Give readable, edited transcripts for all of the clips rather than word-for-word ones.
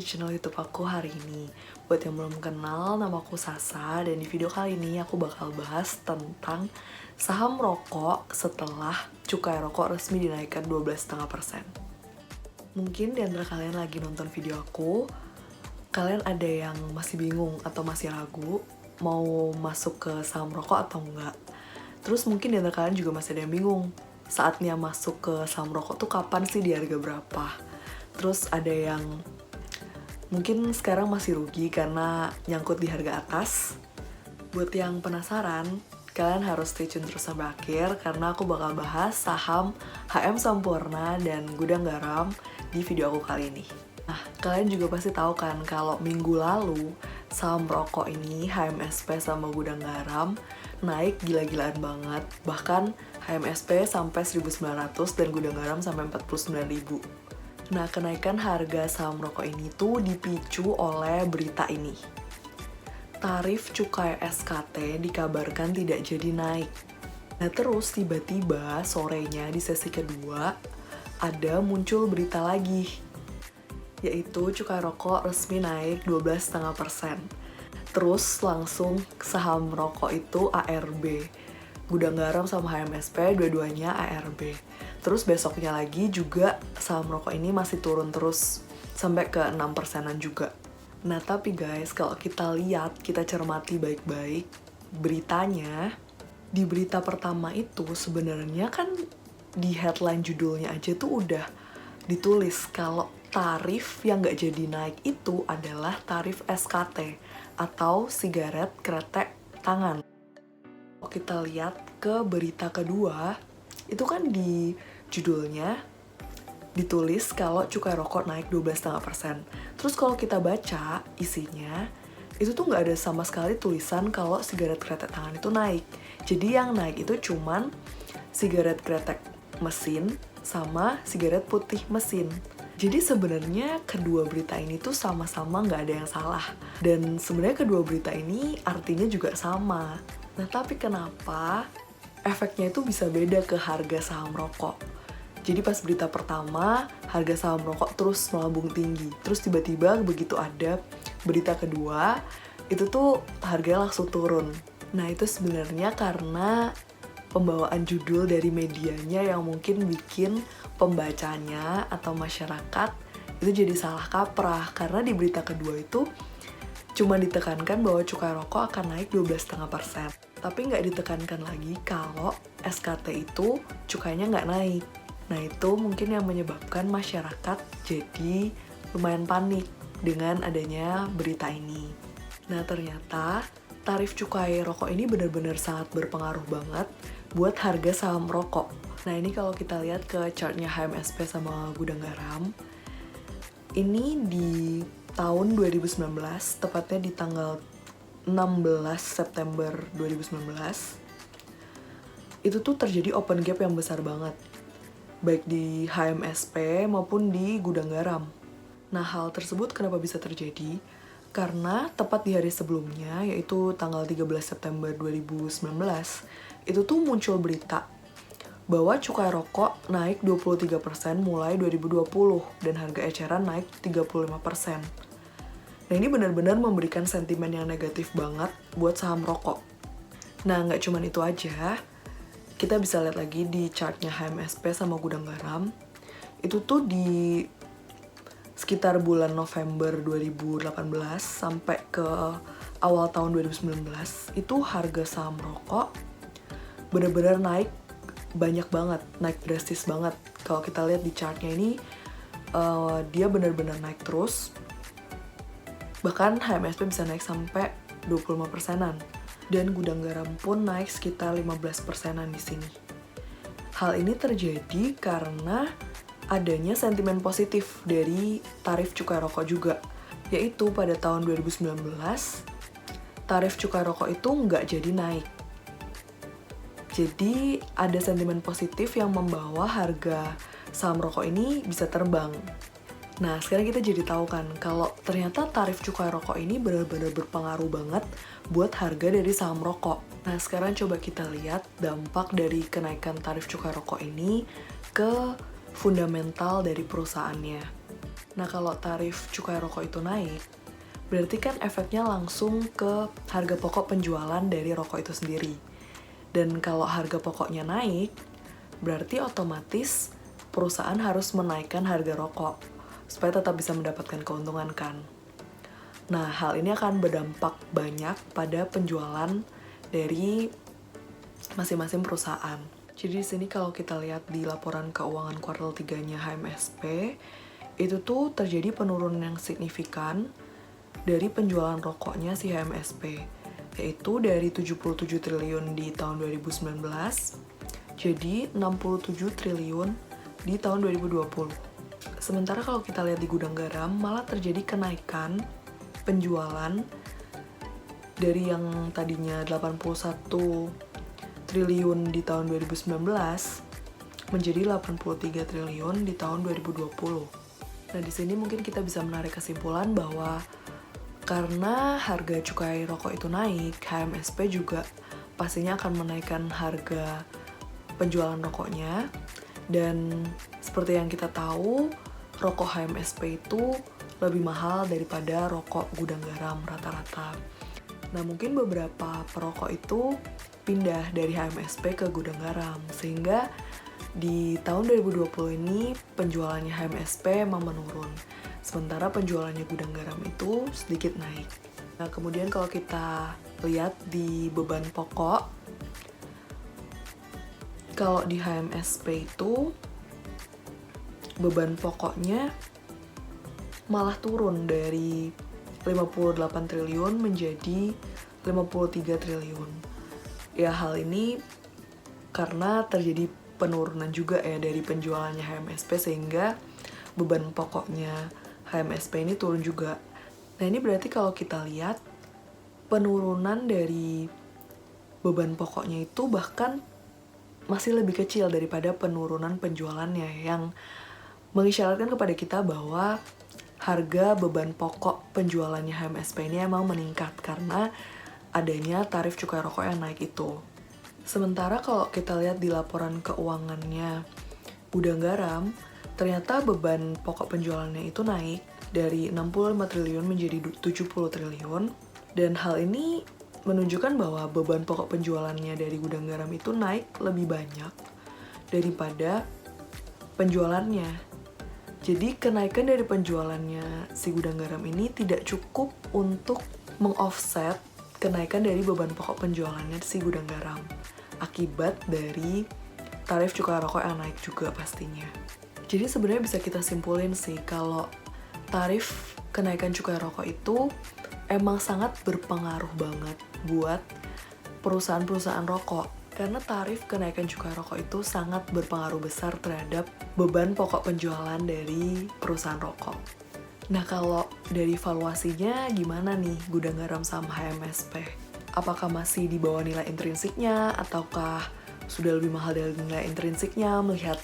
channel YouTube aku hari ini. Buat yang belum kenal, nama aku Sasa, dan di video kali ini aku bakal bahas tentang saham rokok setelah cukai rokok resmi dinaikkan 12,5%. Mungkin di antara kalian lagi nonton video aku, kalian ada yang masih bingung atau masih ragu mau masuk ke saham rokok atau enggak. Terus mungkin di antara kalian juga masih ada yang bingung, saatnya masuk ke saham rokok tuh kapan sih, di harga berapa. Terus ada yang mungkin sekarang masih rugi karena nyangkut di harga atas. Buat yang penasaran, kalian harus stay tune terus sampai akhir karena aku bakal bahas saham HM Sampurna dan Gudang Garam di video aku kali ini. Nah, kalian juga pasti tahu kan kalau minggu lalu saham rokok ini HMSP sama Gudang Garam naik gila-gilaan banget. Bahkan HMSP sampai 1.900 dan Gudang Garam sampai 49.000. Nah, kenaikan harga saham rokok ini tuh dipicu oleh berita ini. Tarif cukai SKT dikabarkan tidak jadi naik. Nah, terus tiba-tiba sorenya di sesi kedua ada muncul berita lagi, yaitu cukai rokok resmi naik 12,5%. Terus langsung saham rokok itu ARB. Gudang Garam sama HMSP dua-duanya ARB. Terus besoknya lagi juga saham rokok ini masih turun terus sampai ke 6%-an juga. Nah, tapi guys, kalau kita lihat, kita cermati baik-baik beritanya, di berita pertama itu sebenarnya kan di headline judulnya aja tuh udah ditulis kalau tarif yang nggak jadi naik itu adalah tarif SKT atau sigaret kretek tangan. Kalau kita lihat ke berita kedua, itu kan di judulnya ditulis kalau cukai rokok naik 12,5%. Terus kalau kita baca isinya, itu tuh nggak ada sama sekali tulisan kalau sigaret kretek tangan itu naik. Jadi yang naik itu cuman sigaret kretek mesin sama sigaret putih mesin. Jadi sebenarnya kedua berita ini tuh sama-sama nggak ada yang salah. Dan sebenarnya kedua berita ini artinya juga sama. Nah, tapi kenapa efeknya itu bisa beda ke harga saham rokok? Jadi pas berita pertama, harga saham rokok terus melambung tinggi. Terus tiba-tiba begitu ada berita kedua, itu tuh harganya langsung turun. Nah, itu sebenarnya karena pembawaan judul dari medianya yang mungkin bikin pembacanya atau masyarakat itu jadi salah kaprah. Karena di berita kedua itu cuma ditekankan bahwa cukai rokok akan naik 12,5%. Tapi nggak ditekankan lagi kalau SKT itu cukainya nggak naik. Nah, itu mungkin yang menyebabkan masyarakat jadi lumayan panik dengan adanya berita ini. Nah, ternyata tarif cukai rokok ini benar-benar sangat berpengaruh banget buat harga saham rokok. Nah, ini kalau kita lihat ke chartnya HMSP sama Gudang Garam, ini di tahun 2019, tepatnya di tanggal 16 September 2019, itu tuh terjadi open gap yang besar banget, baik di HMSP maupun di Gudang Garam. Nah, hal tersebut kenapa bisa terjadi? Karena tepat di hari sebelumnya, yaitu tanggal 13 September 2019, itu tuh muncul berita bahwa cukai rokok naik 23% mulai 2020 dan harga eceran naik 35%. Nah, ini benar-benar memberikan sentimen yang negatif banget buat saham rokok. Nah, nggak cuman itu aja, kita bisa lihat lagi di chartnya HMSP sama Gudang Garam. Itu tuh di sekitar bulan November 2018 sampai ke awal tahun 2019, itu harga saham rokok benar-benar naik banyak banget, naik drastis banget. Kalau kita lihat di chartnya ini, dia benar-benar naik terus. Bahkan HMSP bisa naik sampai 25%-an. Dan Gudang Garam pun naik sekitar 15%-an di sini. Hal ini terjadi karena adanya sentimen positif dari tarif cukai rokok juga, yaitu pada tahun 2019, tarif cukai rokok itu nggak jadi naik. Jadi ada sentimen positif yang membawa harga saham rokok ini bisa terbang. Nah, sekarang kita jadi tahu kan kalau ternyata tarif cukai rokok ini benar-benar berpengaruh banget buat harga dari saham rokok. Nah, sekarang coba kita lihat dampak dari kenaikan tarif cukai rokok ini ke fundamental dari perusahaannya. Nah, kalau tarif cukai rokok itu naik, berarti kan efeknya langsung ke harga pokok penjualan dari rokok itu sendiri. Dan kalau harga pokoknya naik, berarti otomatis perusahaan harus menaikkan harga rokok supaya tetap bisa mendapatkan keuntungan kan. Nah, hal ini akan berdampak banyak pada penjualan dari masing-masing perusahaan. Jadi di sini kalau kita lihat di laporan keuangan kuartal 3-nya HMSP, itu tuh terjadi penurunan yang signifikan dari penjualan rokoknya si HMSP, yaitu dari 77 triliun di tahun 2019 jadi 67 triliun di tahun 2020. Sementara kalau kita lihat di gudang garam malah terjadi kenaikan penjualan dari yang tadinya 81 triliun di tahun 2019 menjadi 83 triliun di tahun 2020. Nah, di sini mungkin kita bisa menarik kesimpulan bahwa karena harga cukai rokok itu naik, HMSP juga pastinya akan menaikkan harga penjualan rokoknya. Dan seperti yang kita tahu, rokok HMSP itu lebih mahal daripada rokok gudang garam rata-rata. Nah, mungkin beberapa perokok itu pindah dari HMSP ke gudang garam, sehingga di tahun 2020 ini penjualannya HMSP emang menurun, sementara penjualannya gudang garam itu sedikit naik. Nah, kemudian kalau kita lihat di beban pokok, kalau di HMSP itu beban pokoknya malah turun dari 58 triliun menjadi 53 triliun. Ya, hal ini karena terjadi penurunan juga ya dari penjualannya HMSP, sehingga beban pokoknya HMSP ini turun juga. Nah, ini berarti kalau kita lihat penurunan dari beban pokoknya itu bahkan masih lebih kecil daripada penurunan penjualannya, yang mengisyaratkan kepada kita bahwa harga beban pokok penjualannya HMSP ini emang meningkat karena adanya tarif cukai rokok yang naik itu. Sementara kalau kita lihat di laporan keuangannya gudang garam, ternyata beban pokok penjualannya itu naik dari 65 triliun menjadi 70 triliun. Dan hal ini menunjukkan bahwa beban pokok penjualannya dari gudang garam itu naik lebih banyak daripada penjualannya. Jadi kenaikan dari penjualannya si gudang garam ini tidak cukup untuk meng-offset kenaikan dari beban pokok penjualannya si gudang garam, akibat dari tarif cukai rokok yang naik juga pastinya. Jadi sebenarnya bisa kita simpulin sih kalau tarif kenaikan cukai rokok itu emang sangat berpengaruh banget buat perusahaan-perusahaan rokok. Karena tarif kenaikan cukai rokok itu sangat berpengaruh besar terhadap beban pokok penjualan dari perusahaan rokok. Nah, kalau dari valuasinya gimana nih gudang garam sama HMSP? Apakah masih di bawah nilai intrinsiknya, ataukah sudah lebih mahal dari nilai intrinsiknya melihat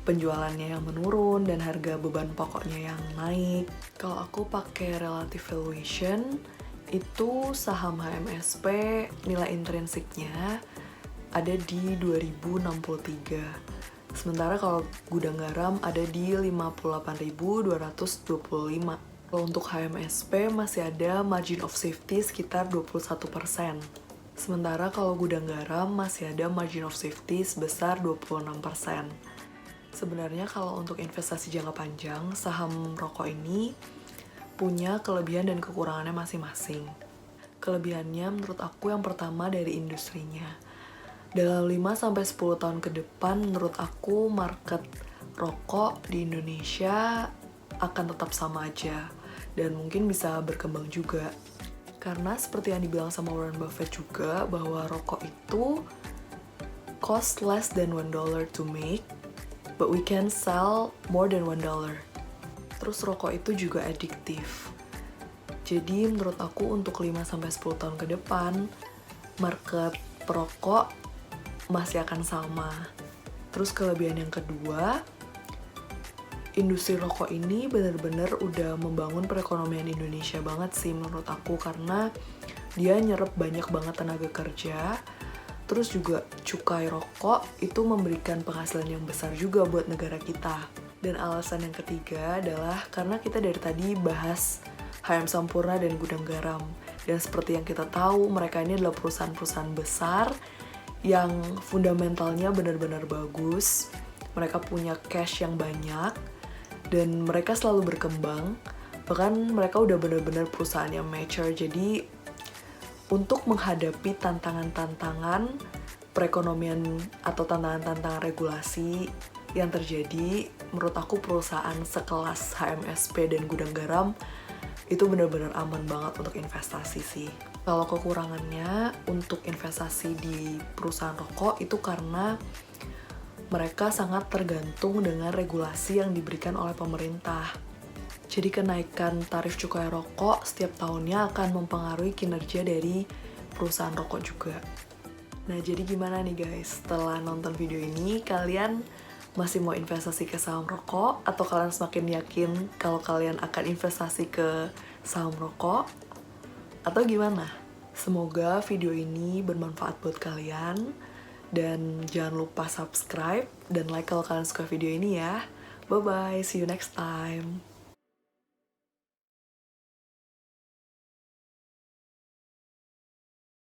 penjualannya yang menurun dan harga beban pokoknya yang naik? Kalau aku pakai relative valuation, itu saham HMSP nilai intrinsiknya ada di 2063. Sementara kalau gudang garam ada di 58.225. Kalau untuk HMSP masih ada margin of safety sekitar 21%. Sementara kalau gudang garam masih ada margin of safety sebesar 26%. Sebenarnya kalau untuk investasi jangka panjang, saham rokok ini punya kelebihan dan kekurangannya masing-masing. Kelebihannya menurut aku yang pertama dari industrinya. Dalam 5-10 tahun ke depan, menurut aku market rokok di Indonesia akan tetap sama aja dan mungkin bisa berkembang juga. Karena seperti yang dibilang sama Warren Buffett juga, bahwa rokok itu cost less than $1 to make, but we can sell more than $1. Terus rokok itu juga adiktif. Jadi menurut aku untuk 5-10 tahun ke depan, market perokok masih akan sama. Terus kelebihan yang kedua, industri rokok ini benar-benar udah membangun perekonomian Indonesia banget sih menurut aku, karena dia nyerap banyak banget tenaga kerja. Terus juga cukai rokok itu memberikan penghasilan yang besar juga buat negara kita. Dan alasan yang ketiga adalah karena kita dari tadi bahas HM Sampurna dan Gudang Garam. Dan seperti yang kita tahu, mereka ini adalah perusahaan-perusahaan besar yang fundamentalnya benar-benar bagus. Mereka punya cash yang banyak dan mereka selalu berkembang. Bahkan mereka udah benar-benar perusahaan yang mature. Jadi untuk menghadapi tantangan-tantangan perekonomian atau tantangan-tantangan regulasi yang terjadi, menurut aku perusahaan sekelas HMSP dan Gudang Garam itu benar-benar aman banget untuk investasi sih. Kalau kekurangannya untuk investasi di perusahaan rokok itu karena mereka sangat tergantung dengan regulasi yang diberikan oleh pemerintah. Jadi kenaikan tarif cukai rokok setiap tahunnya akan mempengaruhi kinerja dari perusahaan rokok juga. Nah, jadi gimana nih guys? Setelah nonton video ini, kalian masih mau investasi ke saham rokok? Atau kalian semakin yakin kalau kalian akan investasi ke saham rokok? Atau gimana? Semoga video ini bermanfaat buat kalian. Dan jangan lupa subscribe dan like kalau kalian suka video ini ya. Bye-bye, see you next time.